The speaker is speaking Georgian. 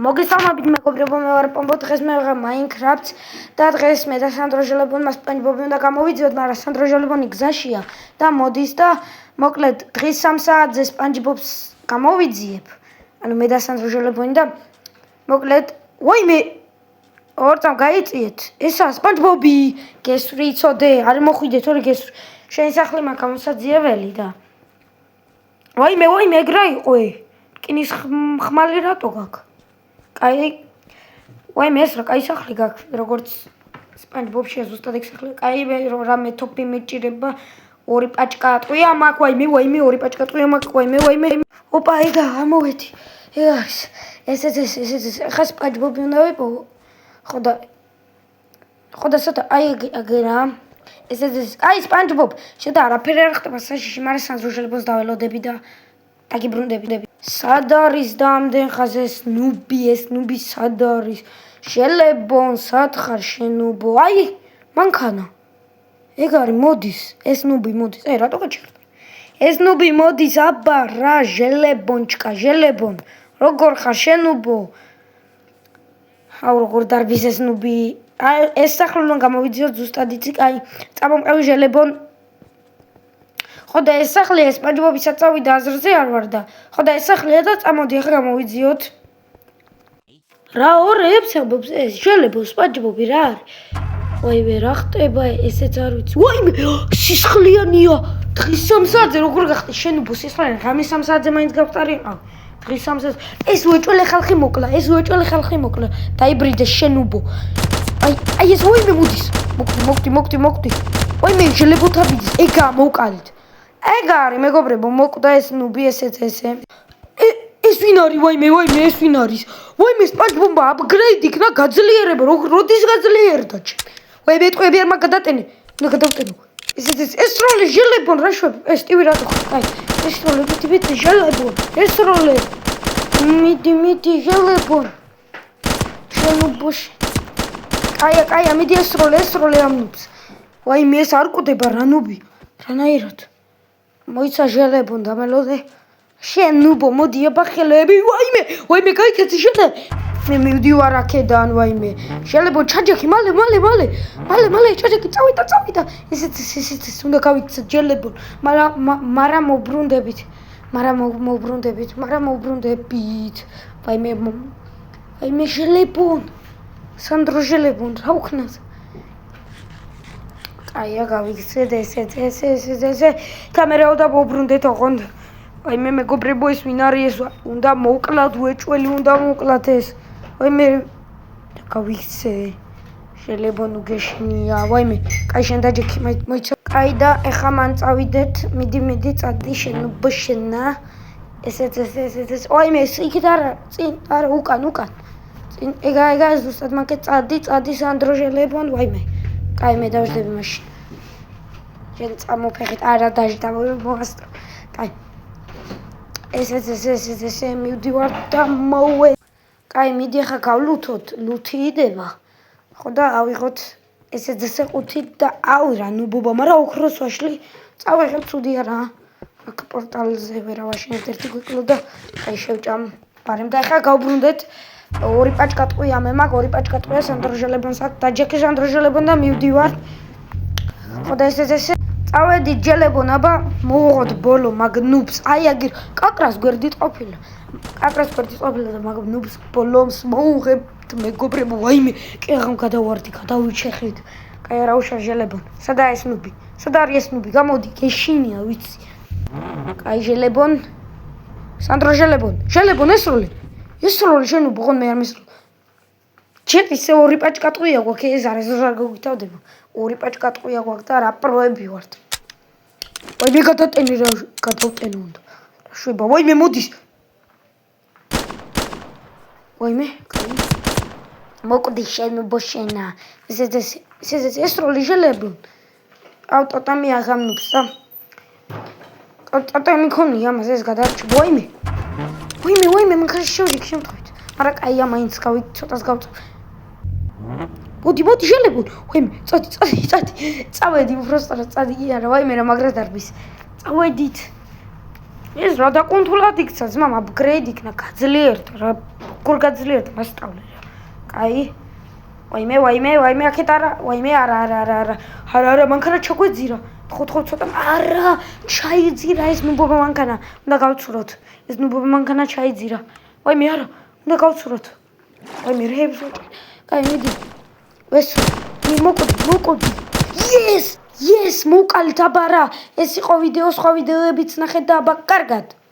მოგესალმებით მეგობრებო, მე ვარ პომბო, დღეს მე ვიღებ Minecraft-ს და დღეს მე და სანდრო ჟელებონმა SpongeBob-ი უნდა გამოვიძიოთ, მაგრამ სანდრო ჟელებონი გზაშია და მოდის და მოკლედ დღის 3 საათზე SpongeBob-ს გამოვიძიებ. ანუ მე და სანდრო ჟელებონი და მოკლედ ვაიმე ორ წამ გაიწიეთ. ესა SpongeBob-ი გესვრი იცოდე, არ მოხვიდე თორე გესვრი. შენი სახლი მაქვს გამოსაძიებელი და ვაიმე ეგრა იყო. რკინის ხმალი რატო გაქვს? Კაი, ვაიმე ეს რა კაი სახლი გაქვს, როგორც SpongeBob-ში ზუსტად ეგ სახლი. კაი, რამე თოფი მეჭირება, ორი პაჭკა ატყვია მაქვს, ვაიმე ორი პაჭკა ატყვია მაქვს, ვაიმე. ოპა, ეგა ამოვედი. ეს ხა SpongeBob-ი უნდა ვიპოვო. ხოდა სადა აი აგერა. აი SpongeBob, შედა არაფერი არ ხდება საშიში, მაგრამ სანდრო ჟელებონს დაველოდები და დაგიბრუნდები. სად არის და ამდენ ხაზე ნუბი სად არის? ჟელებონ, სად ხარ შენუბო? აი, მანქანა. ეგ არის, მოდის, ეს ნუბი მოდის. რატო გაჭირდა? ეს ნუბი მოდის, აბა რა, ჟელებონჩკა, ჟელებონ. როგორ ხარ შენუბო? აუ, როგორ დარბის ეს ნუბი. აი, ეს სახლი უნდა გამოვიძიოთ ზუსტად იცი, აი, წამომყევი ჟელებონ. ხოდა ეს სახლია, SpongeBob-ისაც წავიდა აზრზე არ ვარ და ხოდა ეს სახლია და წამოდი ახლა გამოვიძიოთ. რა ორებს ამბობს ეს ჟელებონ SpongeBob-ი რა არის? ვაიმე რა ხდება ესეც არ ვიცი. ვაიმე სისხლიანია. დღის 3 საათზე როგორ გახდი შენუბო სისხლიანი? ღამის 3 საათზე მაინც გავყარიყავ. დღის 3 საათზე ეს უეჭველი ხალხი მოკლა. დაიბრიდეს შენუბო. აი ეს ვაიმე მოდის. მოკდი. ვაიმე ჟელებოთა ბიძის ეგა მოვყალით. ეგ არის მეგობრებო, მოკვდა ეს ნუბი ესეც ესე. ეს ვინ არის? ვაიმე ეს ვინ არის? ვაიმე SpongeBob-მა upgrade იქნა გაძლიერება, როდის გაძლიერდა? ვაიმე ეტყვები არ მაგადატენე. უნდა გადავტენო. ეს როლი ჟელებონ რა შვებ? ეს ტივი რატო ხარ? აი, ეს როლი მიდი ჟელებონ. ეს როლი მიდი ჟელებონ. შენუბოში. კაია, მიდი ეს როლი ამნობს. ვაიმე ეს არ კვდება რა ნუბი? რანაირად? მოიცა ჟელებონ დამელოდე. შენუბო, მოდი აბა ხელები. ვაიმე გაიქეცი შენ. მე მივდივარ აქედან, ვაიმე. ჟელებონ ჩაჯექი, მალე ჩაჯექი, წავიდა. ესეც უნდა გავიქცეთ ჟელებონ. მაგრამ მოbrunდებით. ვაიმე ჟელებონ. სანდრო ჟელებონ, რა უქნას? აია გავიქცეთ ესე კამერაო და მოbrunდეთ ოღონდ. ვაიმე მეგობრებო ეს ვინ არის? ეს უნდა მოვკლათ, უეჭველი უნდა მოვკლათ ეს. ვაიმე გავიქცე. ჟელებონ უგეშნია. ვაიმე, კაი შენ დაჯექი, მოიცა. კაი და ეხა მან წავიდეთ. მიდი წადი შენუბო შენა. ესეც. ვაიმე იქით არა, წინ, არა უკან. წინ ეგა ზუსტად მაგე წადი სანდრო ჟელებონ. ვაიმე. კაი მე დავждები მაშინ. შენ წამოფეხით არა დაждდა მოასწრო. კაი. ესე მივდივარ და მოვე. კაი, მიდი ახლა გავლუთოთ, ლუთი იდება. ხოდა ავიღოთ ესე ყუთი და აუ რა ნუბობა, მაგრამ ოქროს ვაშლი წავიღებ ცუდი არა. აქ პორტალზე ვერავაშენებთ ერთი გვიკლო და კაი შევჭამ. ბარემ და ახლა გავბრუნდეთ. ორი პაჭკა ტყვია მე მაქვს, ორი პაჭკა ტყვია სანდრო ჟელებონს აქვს. დაჯექი სანდრო ჟელებონ და მივდივარ. ხოდა ესე წავედი ჟელებონ, აბა მოვუღოთ ბოლო მაგ ნუბს. აი აგერ კაკრას გვერდით ყოფილა და მაგ ნუბს ბოლომს მოვუღებთ მეგობრებო. ვაიმე კეღამ გადავარდი, გადავიჩეხეთ. კაი რა უშავ ჟელებონ. სადა არის ეს ნუბი? გამოდი, გეშინია ვიცი. კაი ჟელებონ. სანდრო ჟელებონ ეს როლი შენუბო, ხომ მე არ მისროლ. ჩემ ისე ორი პაჭკა ტყვია გვაქვს, ეს არის რა გოგითავდება. ორი პაჭკა ტყვია გვაქვს და რა პროები ვართ. ვაიმე გადავტენო უნდა. რა შვება, ვაიმე მოდის. ვაიმე, კაი. მოკვდი შენუბო შენა. ეს როლი ჟელებონ. აუ ტოტამი აღამნობს და ტოტამი ქონია ამას ეს გადარჩი. ვაიმე, მან ხარ შევჯექ შემთხვევით. მაგრამ კაია მაინც ცოტას გავწევ. მოდი ჟელებონ. ვაიმე, წადი. წავედი უბრალოდ წადი კი არა, ვაიმე რა მაგრა დარბის. წავედით. ეს რა დაკონტროლად იქცა, ძმამ, upgrade იქნა, გაძლიერდა რა. როგორ გაძლიერდა მასწავლე რა. კაი. ვაიმე, აქეთ არა. ვაიმე, არა, მანქანა ჩაგვეძირა. ხო, ცოტა. არა, ჩაიძირა ეს ნუბობა მანქანა. უნდა გავცუროთ. ეს ნუბობა მანქანა ჩაიძირა. ვაიმე, არა, უნდა გავცუროთ. ვაიმე, რეებს. კაი, მიდი. ვესო, მოკვდი. Yes, მოვყალით აბა რა. ეს იყო ვიდეო, სხვა ვიდეოებიც ნახეთ და აბა კარგად.